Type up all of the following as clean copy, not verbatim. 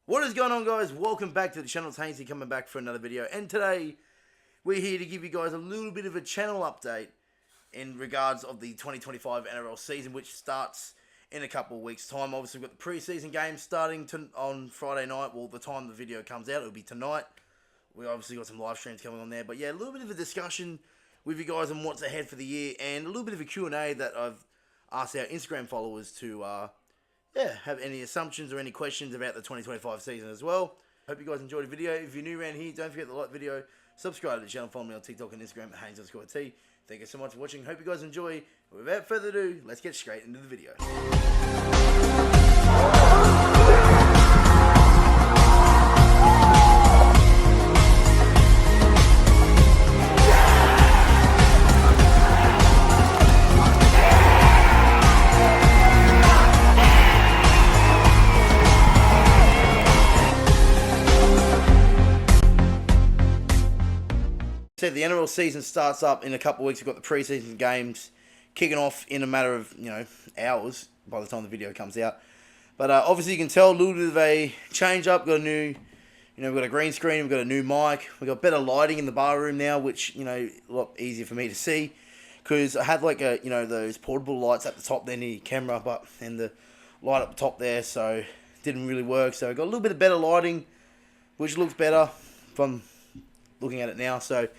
What is going on, guys? Welcome back to the channel. It's Haynesy coming back for another video, and today we're here to give you guys a little bit of a channel update in regards of the 2025 NRL season, which starts in a couple of weeks' time. Obviously, we've got the preseason games starting on Friday night. Well, the time the video comes out, it'll be tonight. We obviously got some live streams coming on there, but yeah, a little bit of a discussion with you guys on what's ahead for the year, and a little bit of a Q&A that I've asked our Instagram followers to have any assumptions or any questions about the 2025 season as well. Hope you guys enjoyed the video. If you're new around here, don't forget to like the video, subscribe to the channel, follow me on TikTok and Instagram at Haynes_T. Thank you so much for watching. Hope you guys enjoy. Without further ado, let's get straight into the video. The NRL season starts up in a couple of weeks. We've got the preseason games kicking off in a matter of hours by the time the video comes out. But obviously you can tell a little bit of a change up. Got a new, we've got a green screen. We've got a new mic. We've got better lighting in the bar room now, which a lot easier for me to see because I had those portable lights at the top there near your camera, and the light up the top there, so it didn't really work. So we got a little bit of better lighting, which looks better from looking at it now. So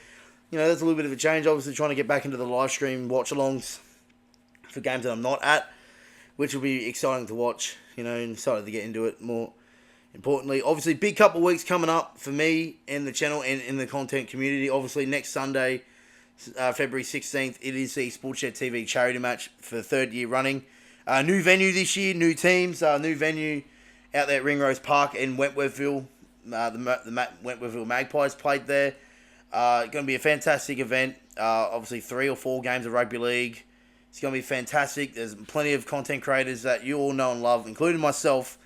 that's a little bit of a change. Obviously, trying to get back into the live stream watch-alongs for games that I'm not at, which will be exciting to watch, and excited to get into it more importantly. Obviously, big couple of weeks coming up for me and the channel and in the content community. Obviously, next Sunday, February 16th, it is the Sportshed TV charity match for the third year running. New venue this year, new teams, new venue out there at Ringrose Park in Wentworthville. The Wentworthville Magpies played there. Going to be a fantastic event. Obviously, 3 or 4 games of rugby league. It's going to be fantastic. There's plenty of content creators that you all know and love, including myself,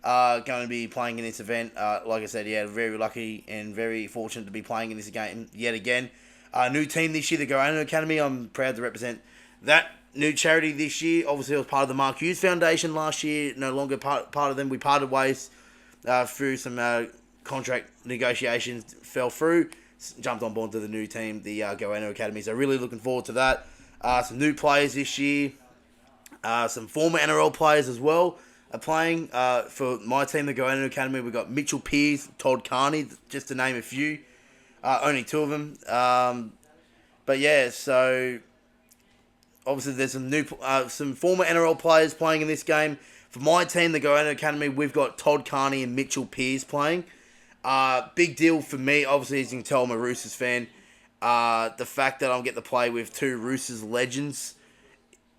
going to be playing in this event. Like I said, very lucky and very fortunate to be playing in this game yet again. New team this year, the Goano Academy. I'm proud to represent that new charity this year. Obviously, I was part of the Magpies Foundation last year. No longer part of them. We parted ways through some contract negotiations. Fell through. Jumped on board to the new team, the Goano Academy. So really looking forward to that. Some new players this year. Some former NRL players as well are playing. For my team, the Goano Academy, we've got Mitchell Pearce, Todd Carney, just to name a few. Only 2 of them. But yeah, so obviously there's some former NRL players playing in this game. For my team, the Goano Academy, we've got Todd Carney and Mitchell Pearce playing. Big deal for me, obviously, as you can tell, I'm a Roosters fan. The fact that I'm getting to play with 2 Roosters legends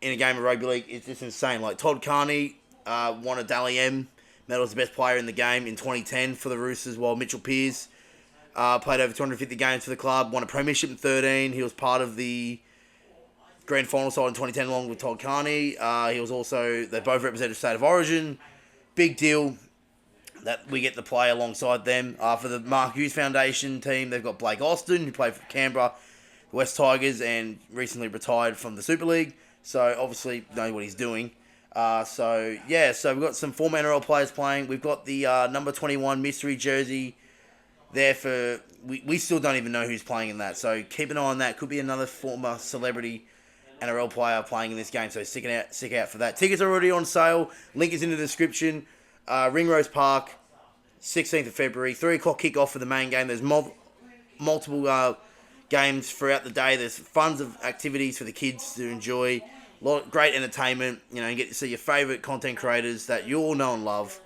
in a game of rugby league is just insane. Like, Todd Carney won a Dally M medal as the best player in the game in 2010 for the Roosters, while Mitchell Pearce played over 250 games for the club, won a premiership in 2013. He was part of the grand final side in 2010 along with Todd Carney. They both represented State of Origin. Big deal that we get to play alongside them. For the Magpies Foundation team, they've got Blake Austin, who played for Canberra, West Tigers, and recently retired from the Super League. So, obviously, know what he's doing. So we've got some former NRL players playing. We've got the number 21 mystery jersey there for... We still don't even know who's playing in that. So, keep an eye on that. Could be another former celebrity NRL player playing in this game. So, stick out for that. Tickets are already on sale. Link is in the description. Ringrose Park, 16th of February, 3 o'clock kickoff for the main game. There's multiple games throughout the day. There's tons of activities for the kids to enjoy. Great entertainment. You get to see your favourite content creators that you all know and love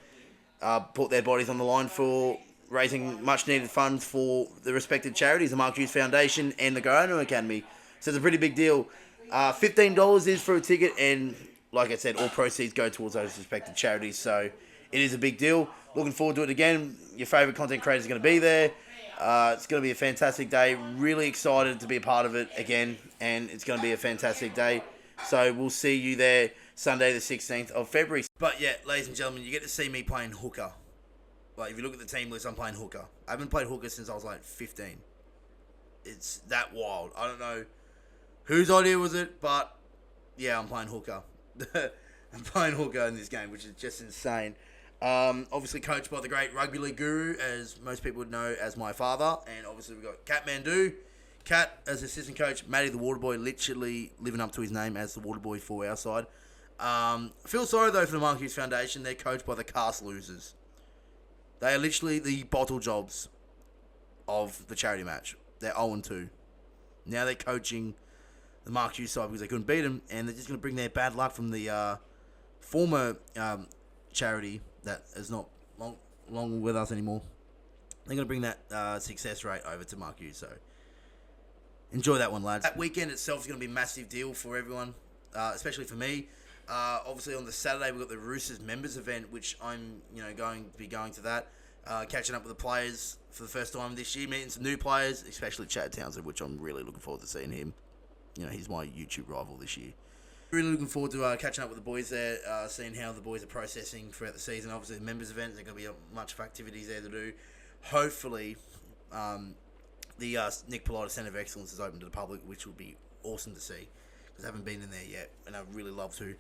put their bodies on the line for raising much needed funds for the respected charities, the Magpies Foundation and the Goano Academy. So it's a pretty big deal. $15 is for a ticket, and like I said, all proceeds go towards those respected charities. So it is a big deal. Looking forward to it again. Your favourite content creator is going to be there. It's going to be a fantastic day. Really excited to be a part of it again. And it's going to be a fantastic day. So we'll see you there Sunday the 16th of February. But yeah, ladies and gentlemen, you get to see me playing hooker. Like, if you look at the team list, I'm playing hooker. I haven't played hooker since I was like 15. It's that wild. I don't know whose idea was it, but yeah, I'm playing hooker. I'm playing hooker in this game, which is just insane. Obviously coached by the great rugby league guru, as most people would know as my father. And obviously we've got Cat Mandu. Cat as assistant coach, Matty the Waterboy, literally living up to his name as the Waterboy for our side. Feel sorry though for the Magpies Foundation. They're coached by the cast losers. They are literally the bottle jobs of the charity match. They're 0-2. Now they're coaching the Magpies side because they couldn't beat them, and they're just going to bring their bad luck from the former charity that is not long with us anymore. They're going to bring that success rate over to Magpies, so enjoy that one, lads. That weekend itself is going to be a massive deal for everyone, especially for me. Obviously on the Saturday we've got the Roosters members event, which I'm going to be going to that, catching up with the players for the first time this year, meeting some new players, especially Chad Townsend, which I'm really looking forward to seeing him. He's my YouTube rival this year. Really looking forward to catching up with the boys there, seeing how the boys are processing throughout the season. Obviously the members event, there's going to be a bunch of activities there to do. Hopefully the Nick Polita Centre of Excellence is open to the public, which will be awesome to see, because I haven't been in there yet, and I'd really love to.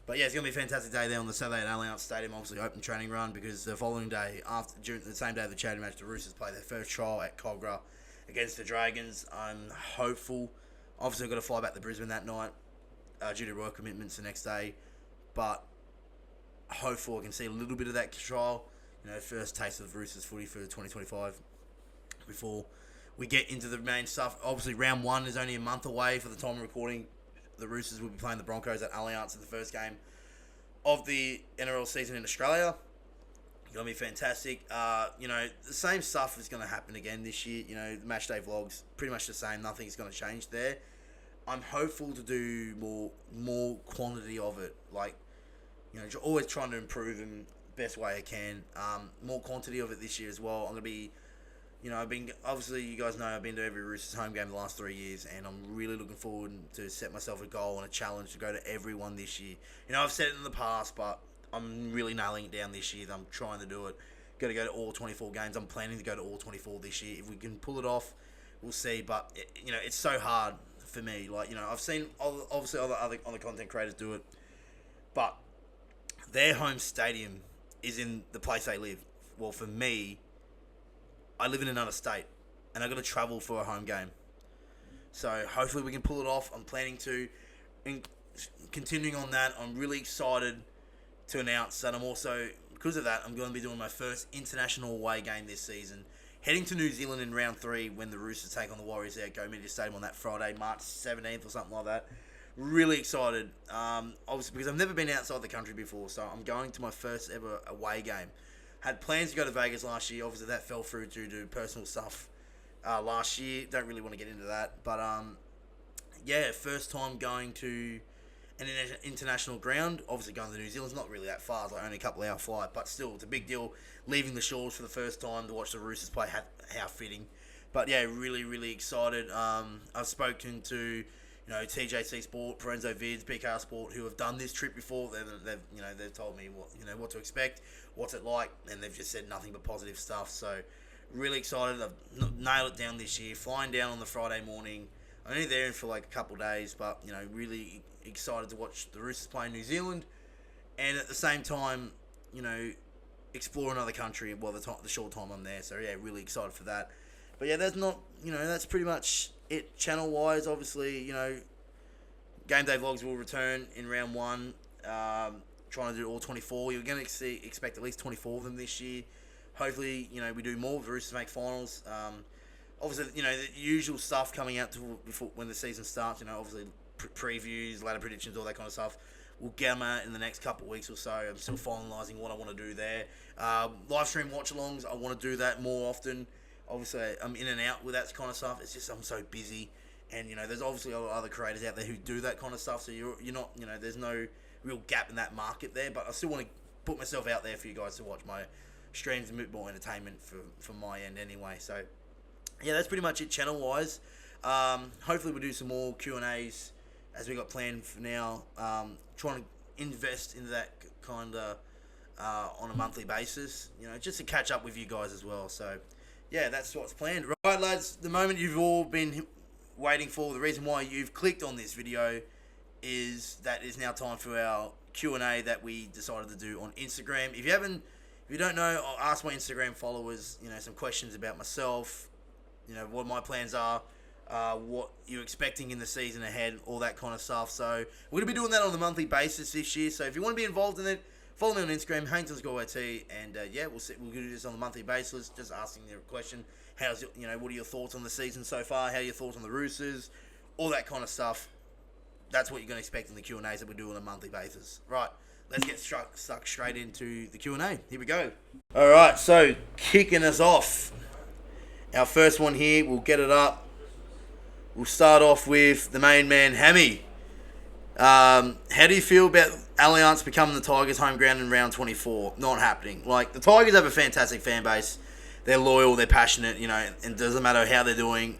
But yeah, it's going to be a fantastic day there on the Saturday at Allianz Stadium. Obviously open training run, because the following day, during the same day of the charity match, the Roosters play their first trial at Cogra against the Dragons. I'm hopeful. Obviously I've got to fly back to Brisbane that night due to royal commitments the next day, but hopeful I can see a little bit of that trial, first taste of Roosters footy for 2025 before we get into the main stuff. Obviously round 1 is only a month away for the time of recording. The Roosters will be playing the Broncos at Allianz in the first game of the NRL season in Australia. It's going to be fantastic. The same stuff is going to happen again this year. The match day vlogs, pretty much the same. Nothing's going to change there. I'm hopeful to do more quantity of it. Always trying to improve in the best way I can. More quantity of it this year as well. I'm going to be... obviously you guys know I've been to every Roosters home game the last 3 years, and I'm really looking forward to set myself a goal and a challenge to go to every one this year. I've said it in the past, but I'm really nailing it down this year. I'm trying to do it. Got to go to all 24 games. I'm planning to go to all 24 this year. If we can pull it off, we'll see. But it's so hard for me. I've seen obviously other content creators do it, but their home stadium is in the place they live. Well, for me, I live in another state, and I've got to travel for a home game. So hopefully we can pull it off. I'm planning to. And continuing on that, I'm really excited to announce that I'm also, because of that, I'm going to be doing my first international away game this season. Heading to New Zealand in round 3 when the Roosters take on the Warriors there at Go Media Stadium on that Friday, March 17th or something like that. Really excited. Obviously, because I've never been outside the country before, so I'm going to my first ever away game. Had plans to go to Vegas last year. Obviously, that fell through due to personal stuff last year. Don't really want to get into that. But, first time going to an international ground. Obviously, going to New Zealand's not really that far. It's only a couple hour flight. But still, it's a big deal leaving the shores for the first time to watch the Roosters play. How fitting. But, yeah, really, really excited. I've spoken to... TJC Sport, Parenzo Vids, BKR Sport, who have done this trip before. They've told me what to expect, what's it like, and they've just said nothing but positive stuff. So, really excited. I've nailed it down this year. Flying down on the Friday morning. I'm only there for a couple of days, but really excited to watch the Roosters play in New Zealand, and at the same time, explore another country while the short time I'm there. So yeah, really excited for that. But yeah, that's pretty much it channel wise. Obviously, game day vlogs will return in round 1. Trying to do all 24. You're going to expect at least 24 of them this year. Hopefully, we do more. The Roosters make finals. Obviously, the usual stuff coming out before when the season starts. Obviously previews, ladder predictions, all that kind of stuff. We'll get them out in the next couple of weeks or so. I'm still finalising what I want to do there. Live stream watch-alongs, I want to do that more often. Obviously, I'm in and out with that kind of stuff. It's just I'm so busy. And, there's obviously a lot of other creators out there who do that kind of stuff. So you're not, there's no real gap in that market there. But I still want to put myself out there for you guys to watch my streams and a bit more entertainment from my end anyway. So, yeah, that's pretty much it channel-wise. Hopefully we'll do some more Q&As as we got planned for now. Trying to invest into that kind of on a monthly basis, just to catch up with you guys as well. So, yeah, that's what's planned. Right, lads, the moment you've all been waiting for, the reason why you've clicked on this video is that it's now time for our Q&A that we decided to do on Instagram. If you haven't If you don't know, I'll ask my Instagram followers, some questions about myself, what my plans are, what you're expecting in the season ahead, all that kind of stuff. So we're going to be doing that on a monthly basis this year. So if you want to be involved in it, follow me on Instagram, Haynesy, and we'll do this on a monthly basis, just asking the question, what are your thoughts on the season so far, how are your thoughts on the Roosters, all that kind of stuff. That's what you're going to expect in the Q&As that we do on a monthly basis. Right, let's get stuck straight into the Q&A. Here we go. All right, so kicking us off, our first one here, we'll get it up. We'll start off with the main man, Hammy. How do you feel about Allianz becoming the Tigers' home ground in round 24? Not happening. Like, the Tigers have a fantastic fan base. They're loyal, they're passionate, and it doesn't matter how they're doing,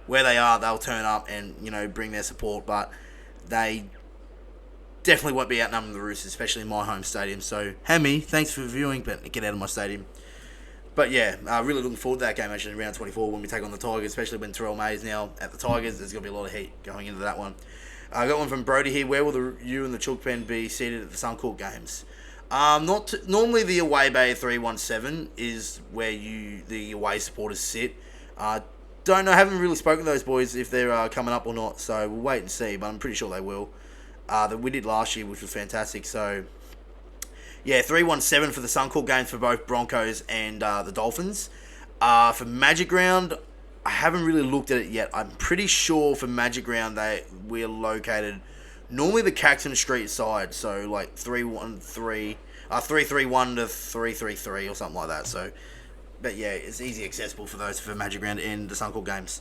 where they are, they'll turn up and, bring their support. But they definitely won't be outnumbering the Roosters, especially in my home stadium. So, Hammy, thanks for viewing, but get out of my stadium. But yeah, really looking forward to that game actually in round 24 when we take on the Tigers, especially when Terrell May is now at the Tigers. There's going to be a lot of heat going into that one. I got one from Brody here. Where will you and the Chook Pen be seated at the Suncorp games? Normally the away bay 317 is where the away supporters sit. Don't know. Haven't really spoken to those boys if they're coming up or not. So we'll wait and see. But I'm pretty sure they will. That we did last year, which was fantastic. So. Yeah, 317 for the Suncorp games for both Broncos and the Dolphins. For Magic Round, I haven't really looked at it yet. I'm pretty sure for Magic Round we're located normally the Caxton Street side, so like 331 to 333 or something like that. So, but yeah, it's easy accessible for those for Magic Round and the Suncorp games.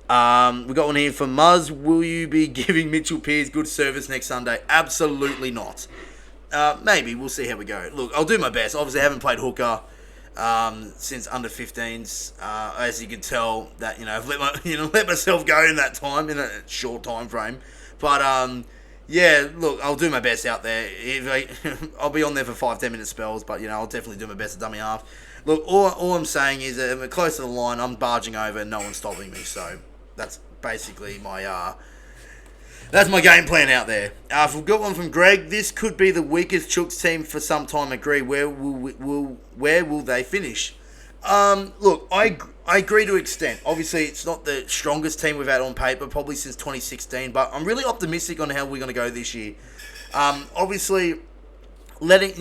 We got one here from Muzz. Will you be giving Mitchell Pearce good service next Sunday? Absolutely not. Maybe. We'll see how we go. Look, I'll do my best. Obviously, I haven't played hooker since under 15s. As you can tell, that I've let myself go in that time, in a short time frame. But yeah, look, I'll do my best out there. I'll be on there for 5-10 minute spells, but I'll definitely do my best at dummy half. Look, all I'm saying is that if we're close to the line, I'm barging over and no one's stopping me. So that's basically my that's my game plan out there. We've got one from Greg. This could be the weakest Chooks team for some time. Agree. Where will they finish? Look, I agree to an extent. Obviously, it's not the strongest team we've had on paper, probably since 2016. But I'm really optimistic on how we're going to go this year. Obviously, letting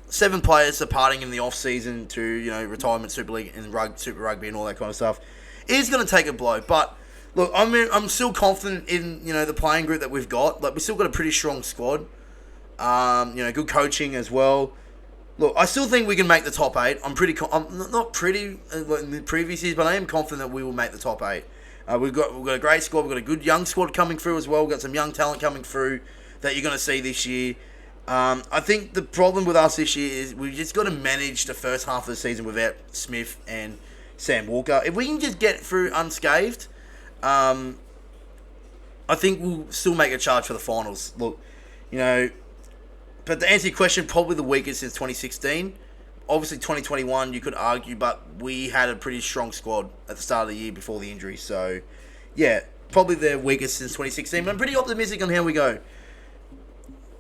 7 players departing in the off season to retirement Super League and Super Rugby and all that kind of stuff is going to take a blow, but. Look, I'm still confident in the playing group that we've got. Like, we've still got a pretty strong squad. Good coaching as well. Look, I still think we can make the top 8. I'm not pretty like in the previous years, but I am confident that we will make the top 8. We've got a great squad. We've got a good young squad coming through as well. We've got some young talent coming through that you're going to see this year. I think the problem with us this year is we've just got to manage the first half of the season without Smith and Sam Walker. If we can just get through unscathed. I think we'll still make a charge for the finals. Look, but to answer your question, probably the weakest since 2016. Obviously, 2021, you could argue, but we had a pretty strong squad at the start of the year before the injury. So, yeah, probably the weakest since 2016. But I'm pretty optimistic on how we go.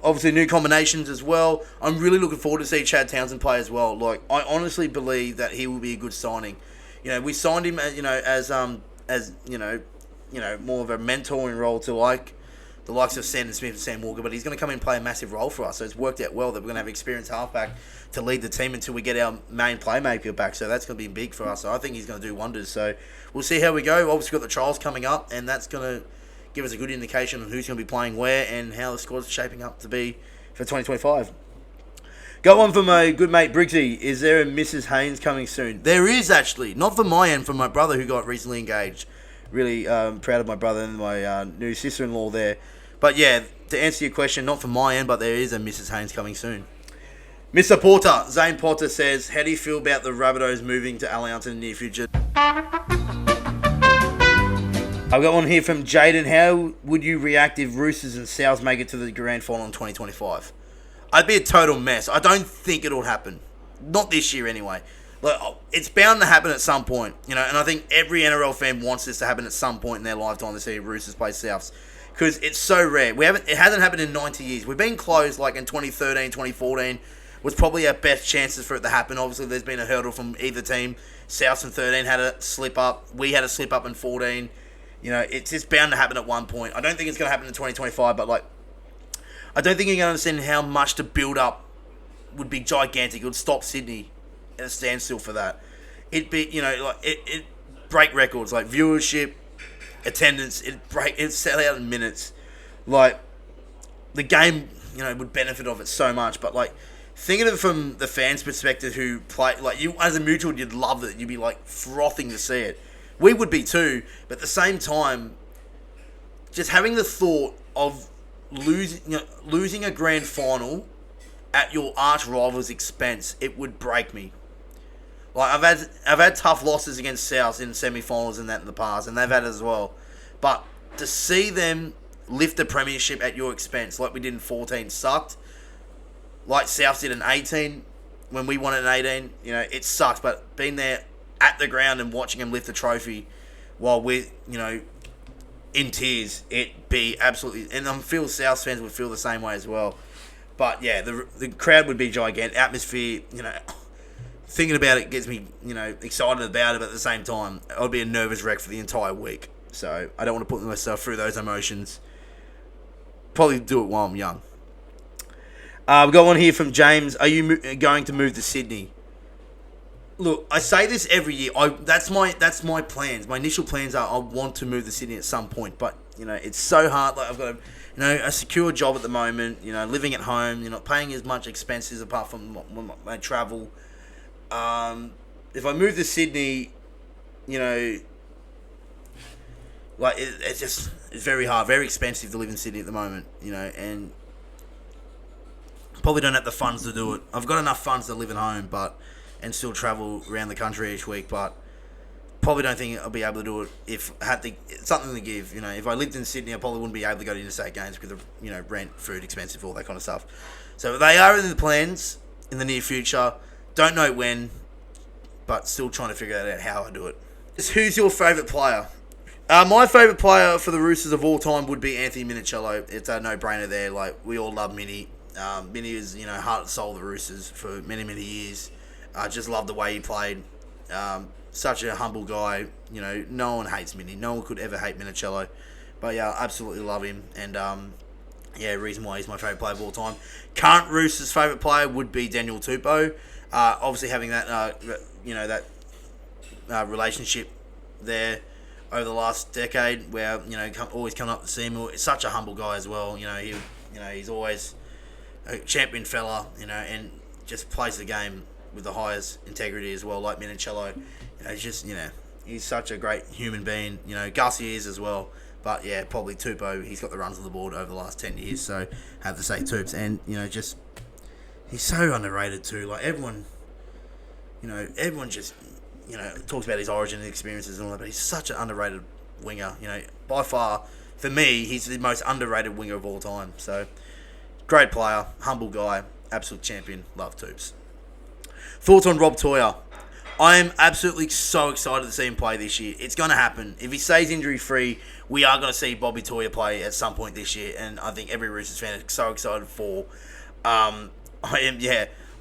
Obviously, new combinations as well. I'm really looking forward to see Chad Townsend play as well. Like, I honestly believe that he will be a good signing. We signed him, as more of a mentoring role to the likes of Sandon Smith and Sam Walker, but he's going to come in and play a massive role for us. So it's worked out well that we're going to have experienced halfback to lead the team until we get our main playmaker back. So that's going to be big for us. So I think he's going to do wonders. So we'll see how we go. Obviously got the trials coming up, and that's going to give us a good indication on who's going to be playing where and how the squad's shaping up to be for 2025. Got one from my good mate Briggsy. Is there a Mrs. Haynes coming soon? There is actually. Not from my end, from my brother who got recently engaged. Really proud of my brother and my new sister-in-law there. But yeah, to answer your question, not from my end, but there is a Mrs. Haynes coming soon. Mr. Porter, Zane Potter says, how do you feel about the Rabbitohs moving to Allianz in the near future? I've got one here from Jaden. How would you react if Roosters and Souths make it to the grand final in 2025? I'd be a total mess. I don't think it'll happen. Not this year anyway. Look, it's bound to happen at some point, and I think every NRL fan wants this to happen at some point in their lifetime to see Roosters play Souths, because it's so rare. It hasn't happened in 90 years. We've been close, like in 2013, 2014, was probably our best chances for it to happen. Obviously, there's been a hurdle from either team. South in 13 had a slip up. We had a slip up in 14. You know, it's just bound to happen at one point. I don't think it's going to happen in 2025, but like, I don't think you can understand how much the build up would be gigantic. It would stop Sydney at a standstill for that. It'd be, you know, like it break records like viewership, attendance. It'd sell out in minutes. Like, the game, you know, would benefit of it so much. But like, thinking of it from the fans' perspective who play, like, you as a mutual, you'd love it. You'd be like frothing to see it. We would be too. But at the same time, just having the thought of losing a grand final at your arch rival's expense, it would break me. Like, I've had tough losses against South in semi-finals and that in the past, and they've had it as well. But to see them lift the premiership at your expense, like we did in 14, sucked. Like South did in 18, when we won it in 18, you know, it sucks. But being there at the ground and watching them lift the trophy while we're, you know, in tears, it'd be absolutely... And I feel South fans would feel the same way as well. But yeah, the crowd would be gigantic. Atmosphere, you know... Thinking about it gets me, you know, excited about it, but at the same time, I'd be a nervous wreck for the entire week. So I don't want to put myself through those emotions. Probably do it while I'm young. We've got one here from James. Are you going to move to Sydney? Look, I say this every year. That's my plans. My initial plans are I want to move to Sydney at some point, but you know, it's so hard. Like, I've got a secure job at the moment. You know, living at home. You're not paying as much expenses apart from my travel. If I move to Sydney, you know, like it's very hard, very expensive to live in Sydney at the moment, you know, and probably don't have the funds to do it. I've got enough funds to live at home, and still travel around the country each week, but probably don't think I'll be able to do it if I had something to give. You know, if I lived in Sydney, I probably wouldn't be able to go to interstate games because of, you know, rent, food, expensive, all that kind of stuff. So they are in the plans in the near future. Don't know when, but still trying to figure out how I do it. Who's your favourite player? My favourite player for the Roosters of all time would be Anthony Minichiello. It's a no-brainer there. Like, we all love Mini. Mini is, you know, heart and soul of the Roosters for many, many years. I just love the way he played. Such a humble guy. You know, no one hates Mini. No one could ever hate Minichiello. But yeah, I absolutely love him. And yeah, reason why he's my favourite player of all time. Current Roosters favourite player would be Daniel Tupou. Obviously having that, you know, that relationship there over the last decade, where, you know, always coming up to see him. He's such a humble guy as well. You know, he's always a champion fella. You know, and just plays the game with the highest integrity as well, like Minichiello. You know, he's just, you know, he's such a great human being. You know, Gussie is as well. But yeah, probably Tupou. He's got the runs on the board over the last 10 years, so have to say Tupes. And, you know, just, he's so underrated too. Like, everyone just, you know, talks about his origin and experiences and all that, but he's such an underrated winger. You know, by far, for me, he's the most underrated winger of all time. So, great player, humble guy, absolute champion. Love Tupes. Thoughts on Rob Toyer? I am absolutely so excited to see him play this year. It's going to happen. If he stays injury-free, we are going to see Bobby Toyer play at some point this year, and I think every Roosters fan is so excited for.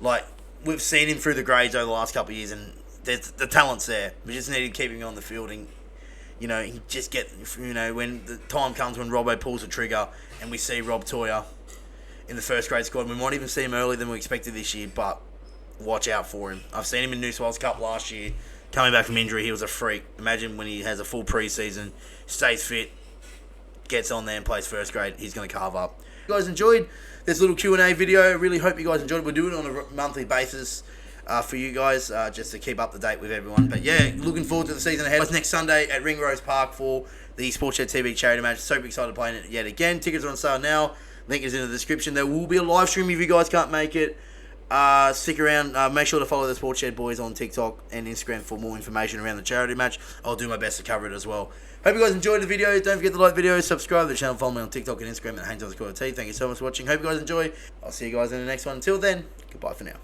Like, we've seen him through the grades over the last couple of years, and the talent's there. We just need to keep him on the field, and, you know, when the time comes when Robbo pulls the trigger and we see Rob Toyer in the first grade squad, we might even see him earlier than we expected this year, but watch out for him. I've seen him in New South Wales Cup last year. Coming back from injury, he was a freak. Imagine when he has a full pre-season, stays fit, gets on there and plays first grade, he's going to carve up. If you guys enjoyed this little Q&A video, I really hope you guys enjoyed it. We're doing it on a monthly basis for you guys, just to keep up to date with everyone. But yeah, looking forward to the season ahead. Next Sunday at Ringrose Park for the Sportshed TV charity match. Super excited to play it yet again. Tickets are on sale now. Link is in the description. There will be a live stream if you guys can't make it. Stick around. Make sure to follow the Sportshed boys on TikTok and Instagram for more information around the charity match. I'll do my best to cover it as well. Hope you guys enjoyed the video. Don't forget to like the video, subscribe to the channel, follow me on TikTok and Instagram at Haynesy_T. Thank you so much for watching. Hope you guys enjoy. I'll see you guys in the next one. Until then, goodbye for now.